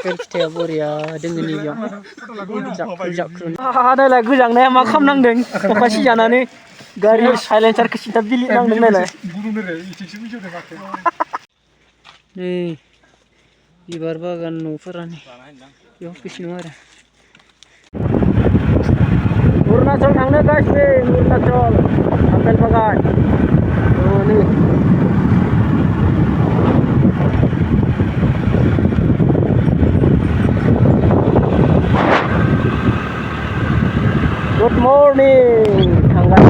Apple फिथाइया बरिया दोङो नैबेयाव जाख्रु नायलाय गोजांनाया मा खालामनांदों अखा सिजानानै गारि साइलेन्सारखौ सिदा बिलिद नांदों नायलाय नै बिबार बागान न'फोरानो बेयाव फैसिनो आरो अरुणाचल थांनो गासिबो अरुणाचल आपेल बागान नै Good morning, Tanggal.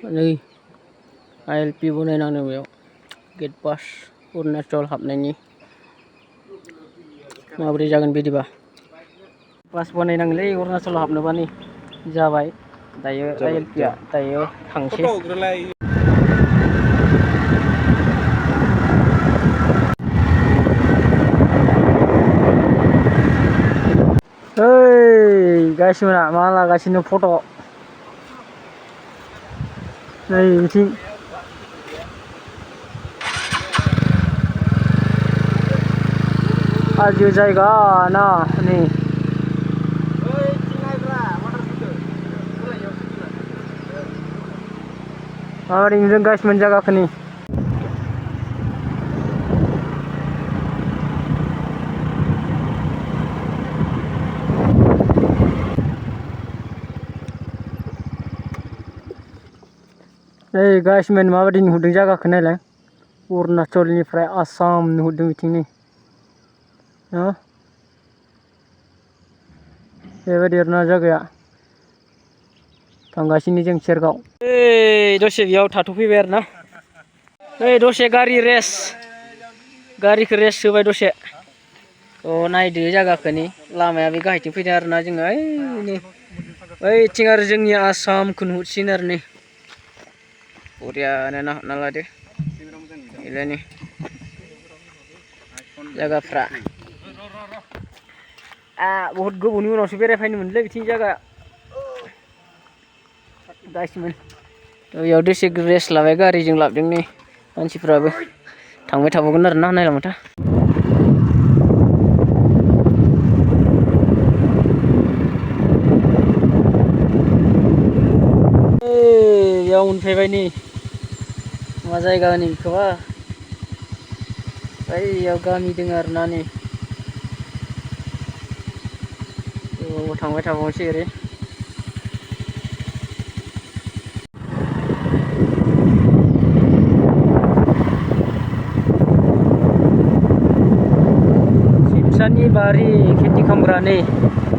Ini ILP बनायनांदों बेयाव गेट पास अरुणाचल हाबनायनि माबोरै जागोन बिदिबा पास बनायनांगोनलै अरुणाचल हाबनोबा नै जाबाय दायो ILP आ दायो थांसै ओइ गाइसमोना मा लागासिनो फट' नै बिथिं हाजो जायगा ना नै माबोरै नुदों गाइसमोन जायगाखौ नै Hey guys, माबायदि नुहुरदों जायगाखौ नायलाय अरुणाचलनिफ्राय आसाम नुहुरदों बिथिं नै बेबायदि आरोना जायगाया थांगासिनो जों सेरगाव दसे बेयाव थाथ'फैबाय आरो ना दसे गारि गारिखौ रेस्ट होबाय दसे नायदो जायगाखौ नै लामाया बे गाहायथिं फैदों आरोना जोङो ओइथिं आरो जोंनि आसामखौ नुहुरसिगोन आरो नै बरियानो नाहरना लादो इलायनि जायगाफ्रा बहुत गोबावनि उनावसो बेरायफैनो मोनलै बिथिं जायगा गाइसमोन बेयाव दसे रेस्ट लाबाय गारिजों लाबोदों नै मानसिफ्राबो थांबाय थाबावगोन आरो ना नायलां माथो बेयाव मोनफैबाय नै मा जायगा होनो बेखौबा बैयाव गामि दङ आरो ना नै थांबाय थाबावनोसै ओरै सिबसानि बारि खेथि खालामग्रा नै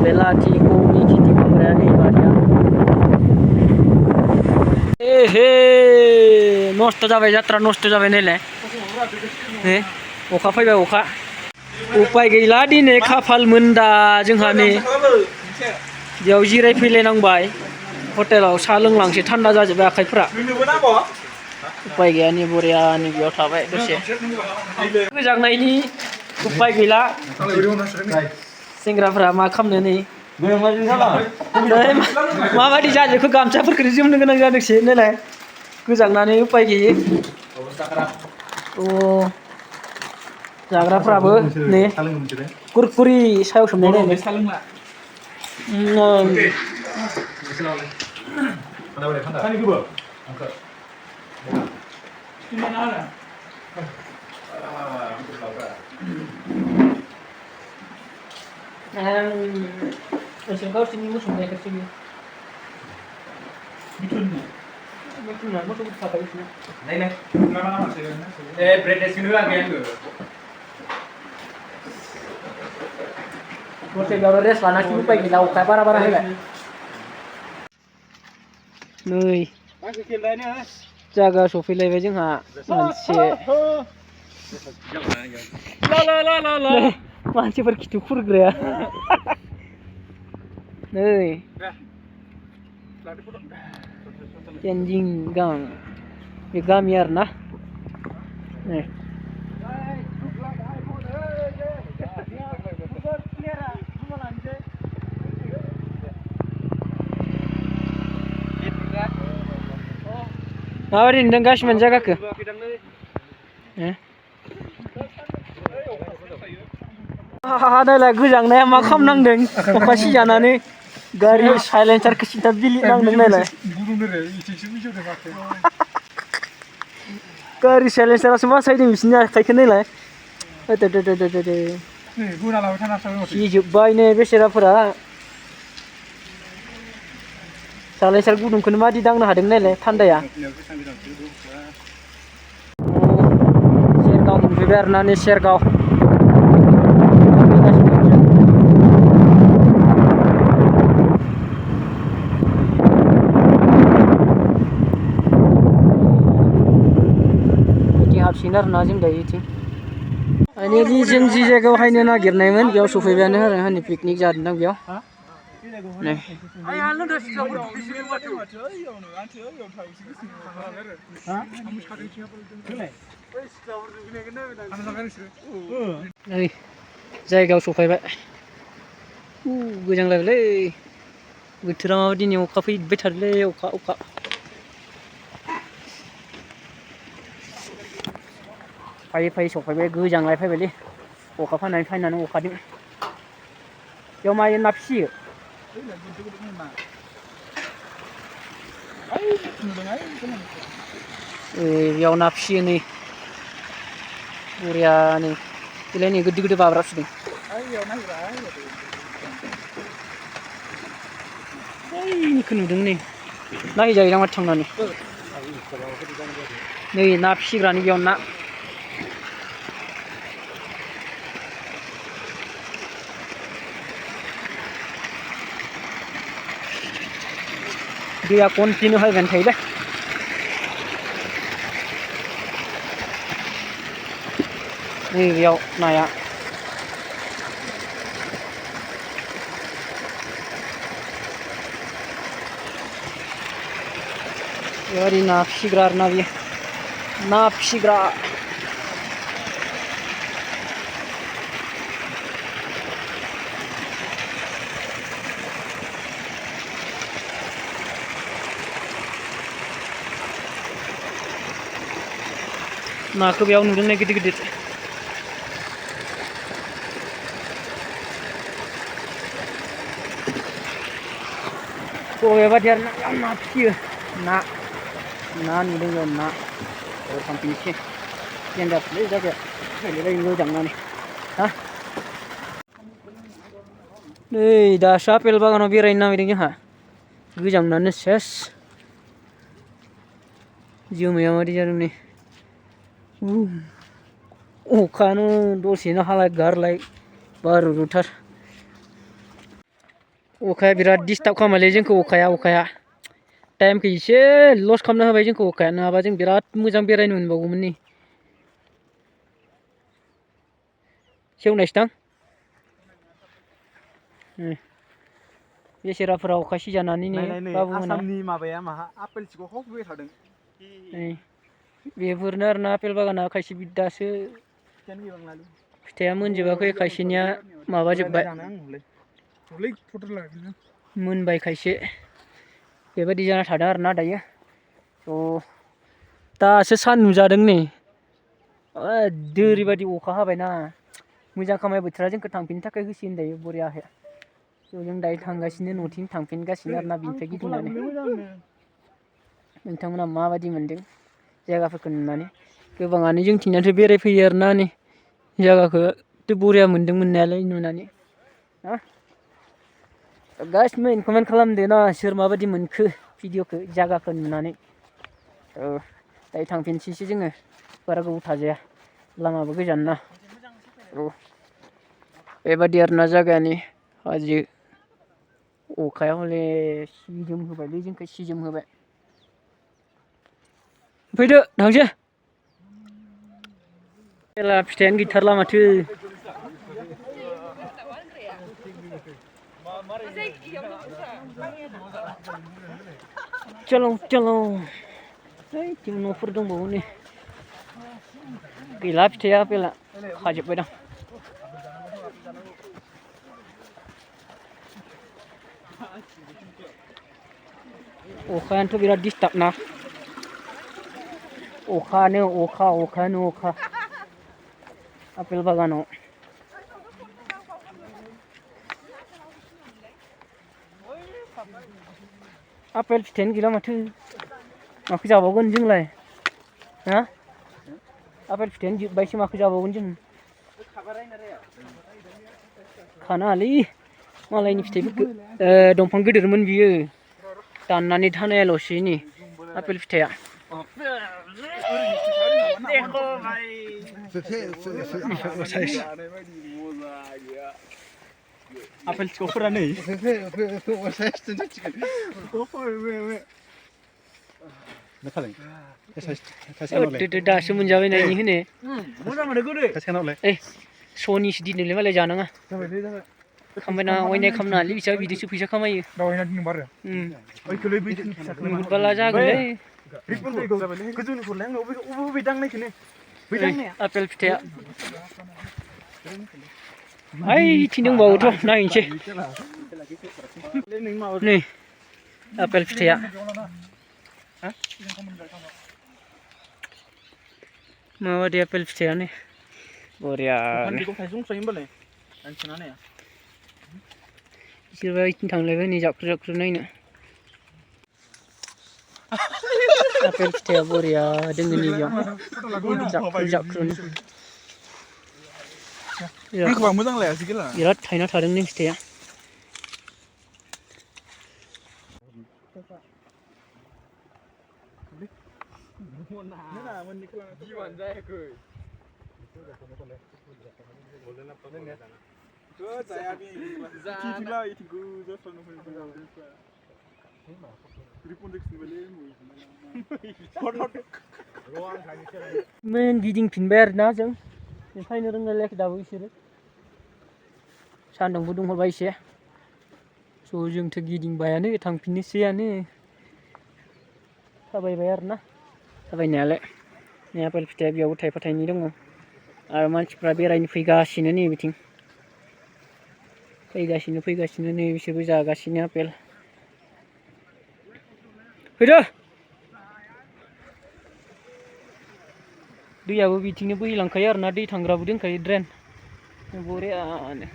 बेलाथि कबि खेथि खालामग्राया नै बारिया हे नस्थ' जाबाय जात्रा नस्थ' जाबाय नायलाय अखा फैबाय अखा उपाय गैला दिनै खाफाल मोनदा जोंहा नै बेयाव जिरायफैलायनांबाय हटेलाव साहा लोंलांसै थान्दा जाजोब्बाय आखाइफोरा उपाय गैया नै बरियानि बेयाव थाबाय दसे गोजांनायनि उपाय गैला सेंग्राफ्रा मा खालामनो नै माबायदि जाजोबखो गामसाफोरखौनो जोमनो गोनां जादोंसै नायलाय गोजांनानै उपाय गैयै जाग्राफ्राबो नै कुरकुरि सायाव सोमनाय गावसोरनि मोसौ गाइखेरसो बियो मोसौ थाखायो दसे बेयाव रेस्ट लानांसिगोन उपाय गैला अखाया बारा फैबाय नै जायगा सफैलायबाय जोंहा मोनसे मानसिफोर खिथु खुरग्राया नै तेनजिं गां बे गामि आरोना माबायदि नोंदों गासिमोन जायगाखौ नायलाय गोजांनाया मा खालामनांदों अखा सिजानानै गारि साइलेन्सारखौ सिदा बिलिद नांदों नायलाय गारि साइलेन्सारासो बासायदों बिसोरनि आखाइखौ नायलाय सिजोब्बाय नै बेसेराफोरा साइलेन्सार गुदुंखौनो मादि दांनो हादों नायलाय थान्दाया सेरगाव मोनफैबाय आरोना नै सेरगाव हाबसिगोन आरोना जों दायो इथिं जों जि जायगायाव हायनो नागिरनायमोन बेयाव सफैबायानो आरो हानि पिकनिक जादों बेयाव नै जायगायाव सफैबाय गोजांलायबायलै बोथोरा माबा दिनै अखा फैबाय थादोंलै अखा फैयै सफैबाय गोजांलाय फैबायलै अखा फैनानै अखादों बेयाव मायो ना फिसियो बेयाव ना फिसियो नै बरियानो बेलाय नै गोदो बाब्रा फिसिदों ओइनिखौ नुदों नै नायजायोदां माथो थांनानै नै ना फिसिग्रानि बेयाव ना दैया कन्टिनिउ हायबायानो थायोलै नै बेयाव नाया ओरै ना फिसिग्रा आरोना बेयो ना फिसिग्रा नाखौ बेयाव नुदों नै गिदिर बेबादि आरो ना फिसियो ना नुदों बेयाव ना थांफिनसै देन्जारलै जायगाया फैलायबाय गोजांनानै हा नै दासो आपेल बागानाव बेरायनो नागिरदों जोंहा गोजांनानै सेस जोमैया मादि जादों नै अखायानो दसेनो हालाय गारलाय बारुरुथार अखाया बिराद डिस्टार्ब खालामोलै जोंखौ अखाया टाइमखौ एसे लस खालामना होबाय जोंखौ अखाया नङाबा जों बिराद मोजां बेरायनो मोनबावगौमोन नै सेवनायसोदां बेसेराफोरा अखा सिजानानै नै बाबु मोना आसामनि माबाया माहा आपेल सिखौ हफैबाय थादों बेफोरनो आरोना आपेल बागाना खायसे दासो फिथाइया मोनजोबाखै खायसेनिया माबाजोब्बाय मोनबाय खायसे बेबायदि जाना थादों आरोना दायो दासो सान नुजादों नै ओरैबायदि अखा हाबायना मोजां खामाय बोथोरा जोंखौ थांफिननो थाखाय होसिगोन दायो बरियाहै जों दायो थांगासिनो न'थिं थांफिनगासिनो आरोना बिनिफ्राय गिदिंनानै नोंथांमोना माबायदि मोनदों जायगाफोरखौ नुनानै गोबाङानो जोंथिंनियाथ' बेरायफैयो आरोना नै जायगाखौ बरिया मोनदों मोननायालाय नुनानै गासिबो कमेन्ट खालामदो ना सोर माबायदि मोनखो भिडिअखौ जायगाखौ नुनानै दायो थांफिनसैसो जोङो बारा गोबाव थाजाया लामाबो गोजान ना बेबादि आरोना जायगानि हाजो अखाया हले सिजोम होबायलै जोंखौ सिजोम होबाय फैदो थांसै मेला फिथाइयानो गैथारला माथो चल जों न'फोर दंबावो नै गैला फिथाइया आपेला खाजोब्बायदां अखायानोथ' बिराद डिस्टार्ब ना अखानो अखा आपेल बागानाव आपेल फिथाइयानो गैला माथो माखौ जाबावगोन जोंलाय हा आपेल फिथाइयानो जोब्बायसो माखौ जाबावगोन जों खानाङालै मालायनि फिथाइफोरखौ दंफां गिदिरमोन बियो दाननानै थानायाल'सै नै आपेल फिथाइया आपेल फिथाइफोरा नै दासो मोनजाबाय नायनि होनो स'निसो दिनोलै मालाय जानाङा खामायना अयनाय खालामनाङालै बिसोर बिदिसो फैसा खामायो नुहुरबाला जागोनलै आपेल फिथाइया ओइथिं दंबावोथ' नायनोसै नै आपेल फिथाइया माबादि आपेल फिथाइयानो बरियानो बिसोरबा इथिं थांलायबाय नै जाख्रु नायनो आपेल फिथाइया बरिया दोङो नैबेयाव जाख्रुनो बिराद थायना थादों नै फिथाइया मेन गिदिंफिनबाय आरोना जों फैनो रोंलायाखै दाबो बिसोरो सान्दुंबो दुंहरबाय एसे स' जोंथ' गिदिंबायानो थांफिननोसैयानो थाबायबाय आरोना थाबायनायालाय नै आपेल फिथाइया बेयावबो थाइफा थाइनै दङ आरो मानसिफ्रा बेरायनो फैगासिनो नै बिथिं फैगासिनो नै बिसोरबो जागासिनो आपेल फैदो दैयाबो बिथिंनो बोहैलांखायो आरोना दै थांग्राबो दंखायो ड्रेन बरियानो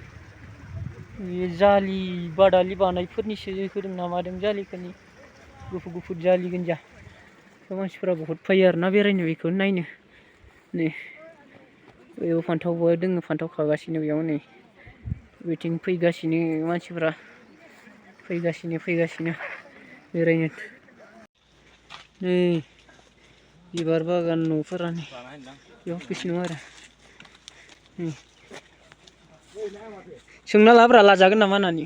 बे जालि बादालि बानायफोरनिसो होदों ना मादों जालिफोरनि गुफुर जालि गोजा मानसिफोरा बहुद फैयो आरोना बेरायनो बेखौ नायनो नै बेयाव फान्थावबो दङ फान्थाव खागासिनो बेयाव नै बिथिं फैगासिनो मानसिफोरा फैगासिनो बेरायनो नै बिबार बागान न'फोरानो बेयाव फैसिनो आरो सोंना लाब्रा लाजागोन नामा होननानै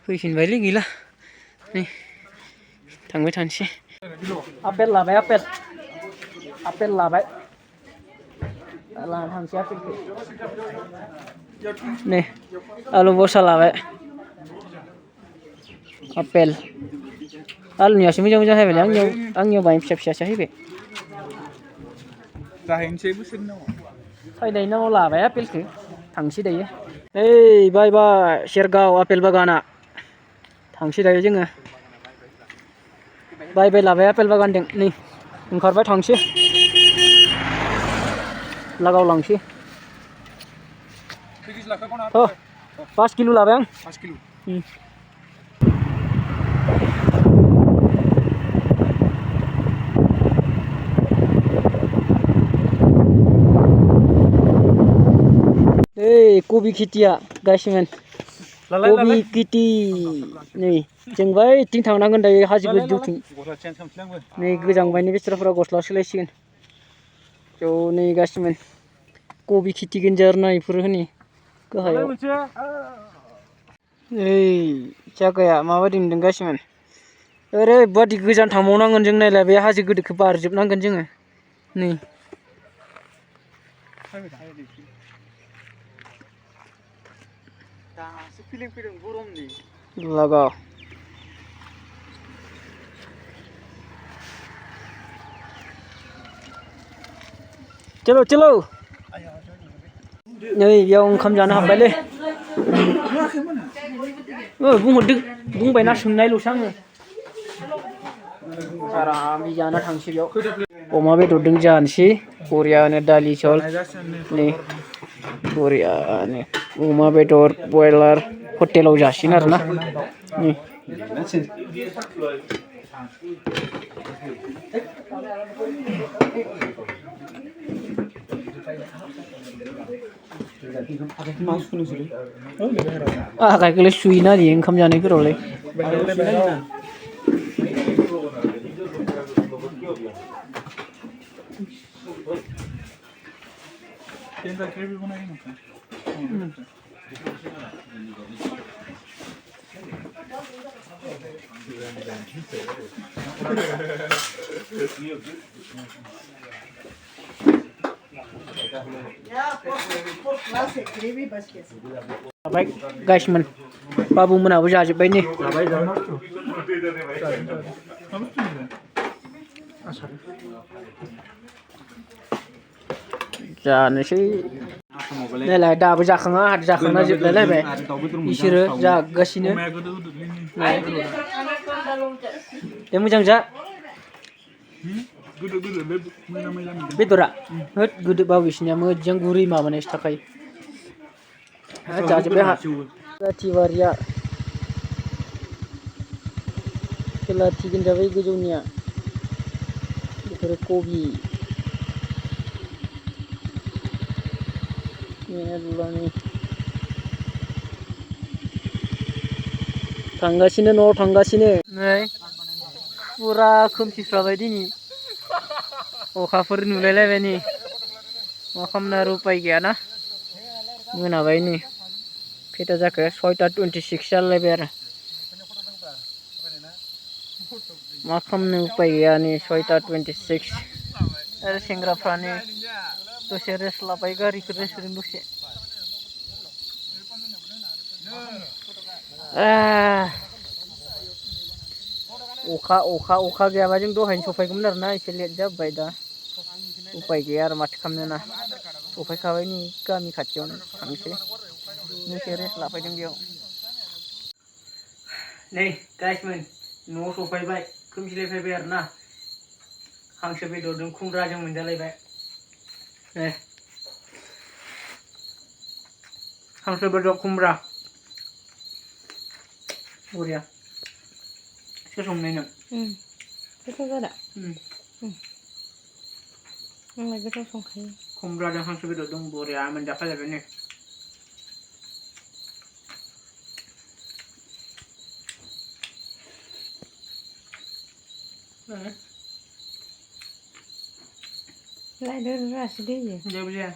फैफिनबायलै गैला नै थांबाय थानोसै आपेल लाबाय आपेल लाबाय लाना थांसै आपेलखौ नै आलु बरसा लाबाय आपेल आलुनियासो मोजां जाहैबाय आंनियाव बाहाय फिसासो फैबाय फैनायनि नामाव लाबाय आपेलखौ थांसै दायो ओइ बाय सेरगाव आपेल बागाना थांसै दायो जोङो बाय लाबाय आपेल बागानदों नै ओंखारबाय थांसै लागाव लांसै 5 किल' लाबाय आं 5 किल' कबि खेथिया गायसिमोन कबि खेथि नै जों बैथिं थांनांगोन दायो हाजो गोजौथिं नै गोजांबायनि बेस्राफोरा गस्ला सोलायसिगोन ज' नै गासिमोन कबि खेथि गोनजा आरोना इफोर हनै गाहायाव ओइ जागाया माबायदि नुदों गासिमोन ओरैबादि गोजान थांबावनांगोन जों नायलाय बे हाजो गोदोखौ बारजोबनांगोन जोङो नै दासो फिलिं फैदों गरमनि लागा चलो नै बेयाव ओंखाम जानो हाबबायलै बुंहरदों बुंबायना सोंनायल'सो आङो आरामै जाना थांसै बेयाव अमा बेदरजों जानोसै बरियानो दालि जल नै बरियानो अमा बेदर बयलार हटेलाव जासिगोन आरोना नै आखाइखौलाय सुयोना ओरै ओंखाम जानायफोरावलाय जाबाय गाइसमोन बाबुमोनाबो जाजोब्बाय नै जानोसै नायलाय दाबो जाखाङा जाखांना जोबलायलायबाय बिसोरो जागासिनो दे मोजां जा बेदरा होद गोदोबा बिसनिया मोजां गुरै माबानायसो थाखायो जाजोब्बाय आंहा जाथिबारिया खेलाथि गोनजाबाय गोजौनिया बेफोरो कबि मेरलानि थांगासिनो न'आव थांगासिनो नै फुरा खोमसिस्राबाय दिनै अखाफोर नुलायलायबाय नै मा खालामनो आरो उपाय गैयाना मोनाबाय नै खैथा जाखो 6:26 जालायबाय आरो मा खालामनो उपाय गैया नै 6:26 आरो सेंग्राफ्रानो दसे रेस्ट लाबाय गारिखौ रेस्ट होदों दसे अखा गैयाबा जों दहायनो सफैगौमोन आरोना एसे लेट जाबाय दा उपाय गैया आरो माथो खालामनो ना सफैखाबाय नै गामि खाथियावनो थांसै दसे रेस्ट लाफैदों बेयाव नै गाइसमोन न'आव सफैबाय खोमसिलायफैबाय आरोना हांसो बेदरजों खुमब्राजों मोनजालायबाय हांसो बेदर खुमब्रा बरिया सोर संनाय नों गोथाव जादा आंलाय गोथाव संखायो खुमब्राजों हांसो बेदर दं बरिया मोनजाखालायबाय नै लायदो रासो दैयो जेबो जाया